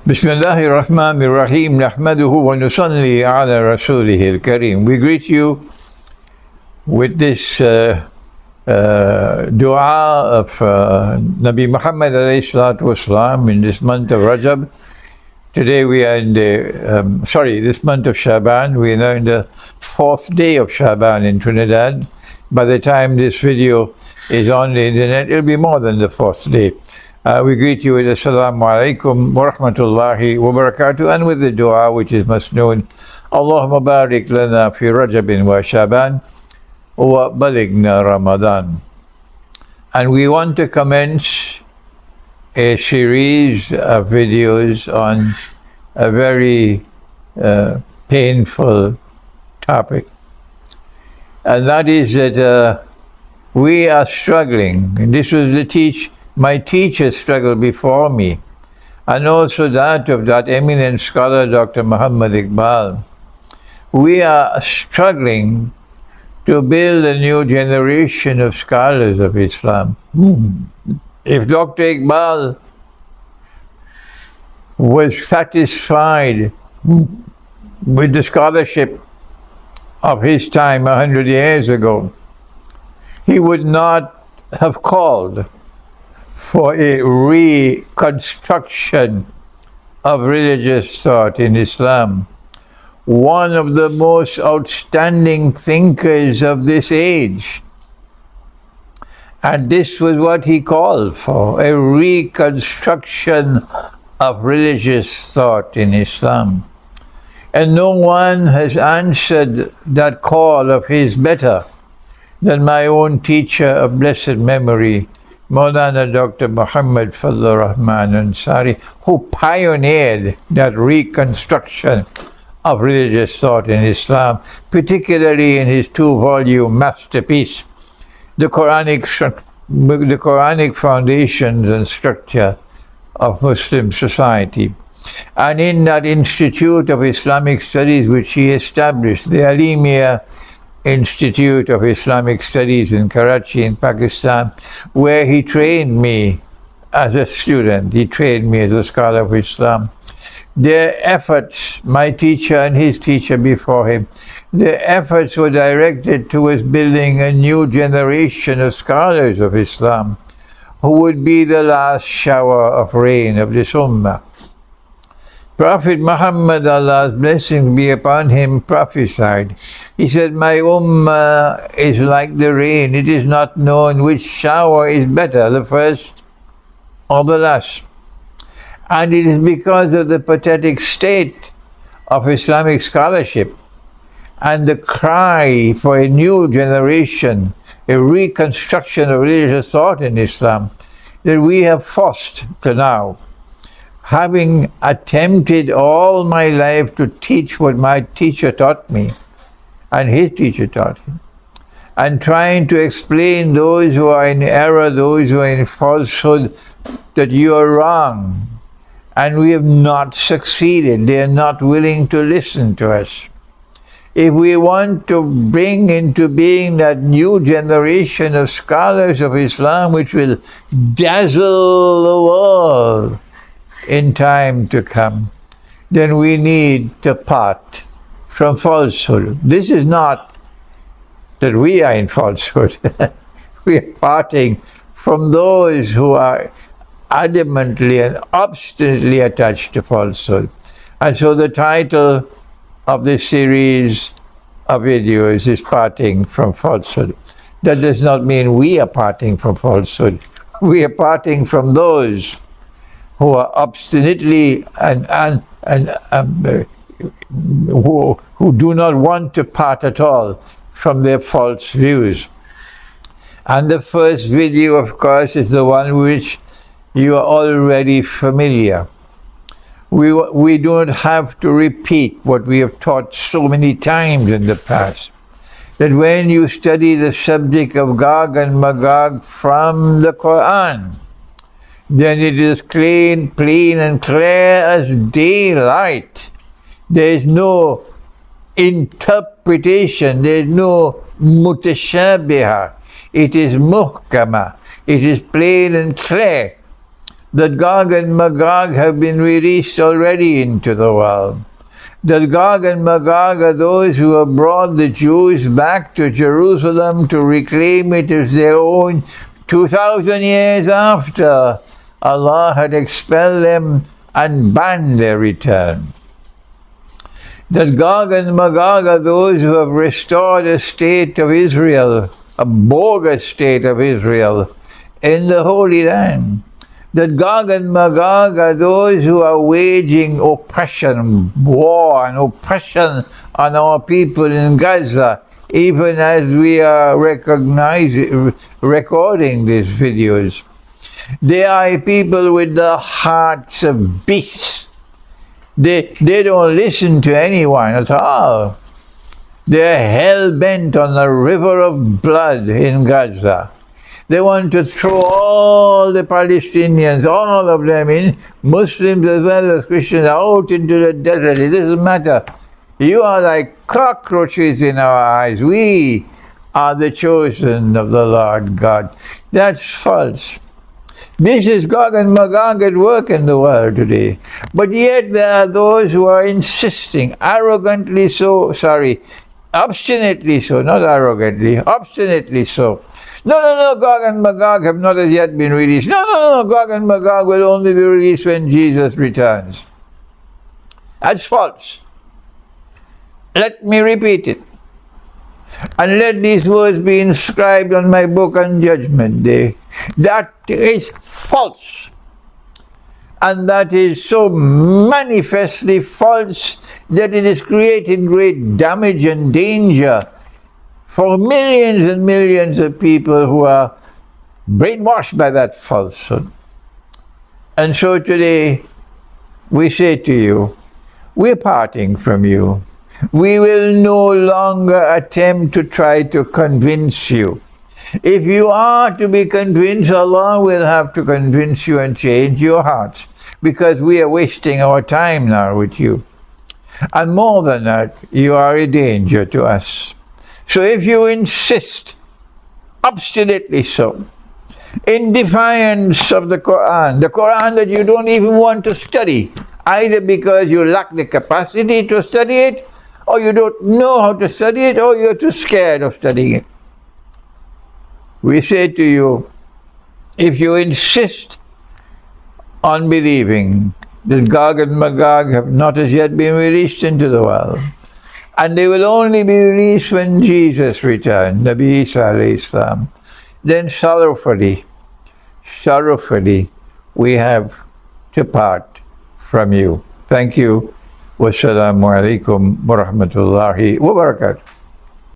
Bismillahirrahmanirrahim. Nahmaduhu wa nusalli ala rasulihil kareem. We greet you with this dua of Nabi Muhammad alayhi salatu wasalam in this month of Rajab. Today we are in this month of Shaban. We are now in the 4th day of Shaban in Trinidad. By the time this video is on the internet, it'll be more than the 4th day. We greet you with Assalamu alaikum wa rahmatullahi wa barakatuh, and with the dua which is masnoon, Allahumma barik lana fi Rajabin wa Shaban wa balighna Ramadan. And we want to commence a series of videos on a very painful topic, and that is that we are struggling, and this was my teacher struggled before me, and also that of that eminent scholar, Dr. Muhammad Iqbal. We are struggling to build a new generation of scholars of Islam. If Dr. Iqbal was satisfied with the scholarship of his time 100 years ago, he would not have called for a reconstruction of religious thought in Islam. One of the most outstanding thinkers of this age, and this was what he called for, a reconstruction of religious thought in Islam. And no one has answered that call of his better than my own teacher of blessed memory, Maulana Dr. Muhammad Fadlur Rahman Ansari, who pioneered that reconstruction of religious thought in Islam, particularly in his 2-volume masterpiece, the Quranic Foundations and Structure of Muslim Society. And in that Institute of Islamic Studies which he established, the Alimia Institute of Islamic Studies in Karachi in Pakistan, where he trained me as a student, he trained me as a scholar of Islam. Their efforts, my teacher and his teacher before him, their efforts were directed towards building a new generation of scholars of Islam who would be the last shower of rain of this ummah. Prophet Muhammad, Allah's blessings be upon him, prophesied. He said, my ummah is like the rain. It is not known which shower is better, the first or the last. And it is because of the pathetic state of Islamic scholarship and the cry for a new generation, a reconstruction of religious thought in Islam, that we have forced to now, having attempted all my life to teach what my teacher taught me and his teacher taught him, and trying to explain those who are in error, those who are in falsehood, that you are wrong, and we have not succeeded. They are not willing to listen to us. If we want to bring into being that new generation of scholars of Islam which will dazzle the world in time to come, then we need to part from falsehood. This is not that we are in falsehood. We are parting from those who are adamantly and obstinately attached to falsehood. And so the title of this series of videos is Parting from Falsehood. That does not mean we are parting from falsehood. We are parting from those who are obstinately who do not want to part at all from their false views. And the first video, of course, is the one which you are already familiar. We don't have to repeat what we have taught so many times in the past, that when you study the subject of Gog and Magog from the Quran, then it is clean and clear as daylight. There is no interpretation, there is no mutashabiha. It is muhkama. It is plain and clear. that Gog and Magog have been released already into the world. That Gog and Magog are those who have brought the Jews back to Jerusalem to reclaim it as their own 2,000 years after Allah had expelled them and banned their return. That Gog and Magog are those who have restored a state of Israel, a bogus state of Israel, in the Holy Land. That Gog and Magog are those who are waging oppression, war and oppression on our people in Gaza, even as we are recording these videos. They are people with the hearts of beasts. They don't listen to anyone at all. They're hell-bent on the river of blood in Gaza. They want to throw all the Palestinians, all of them, in Muslims as well as Christians, out into the desert. It doesn't matter. You are like cockroaches in our eyes. We are the chosen of the Lord God. That's false. This is Gog and Magog at work in the world today. But yet there are those who are insisting, obstinately so, not arrogantly, obstinately so. No, Gog and Magog have not as yet been released. No, Gog and Magog will only be released when Jesus returns. That's false. Let me repeat it. And let these words be inscribed on my book on Judgment Day. That is false. And that is so manifestly false that it is creating great damage and danger for millions and millions of people who are brainwashed by that falsehood. And so today, we say to you, we're parting from you. We will no longer attempt to try to convince you. If you are to be convinced, Allah will have to convince you and change your hearts, because we are wasting our time now with you. And more than that, you are a danger to us. So if you insist, obstinately so, in defiance of the Quran that you don't even want to study, either because you lack the capacity to study it, or you don't know how to study it, or you're too scared of studying it. We say to you, if you insist on believing that Gog and Magog have not as yet been released into the world, and they will only be released when Jesus returns, Nabi Isa alayhi salam, then sorrowfully, we have to part from you. Thank you. Wassalamu alaikum wa rahmatullahi wa barakatuh.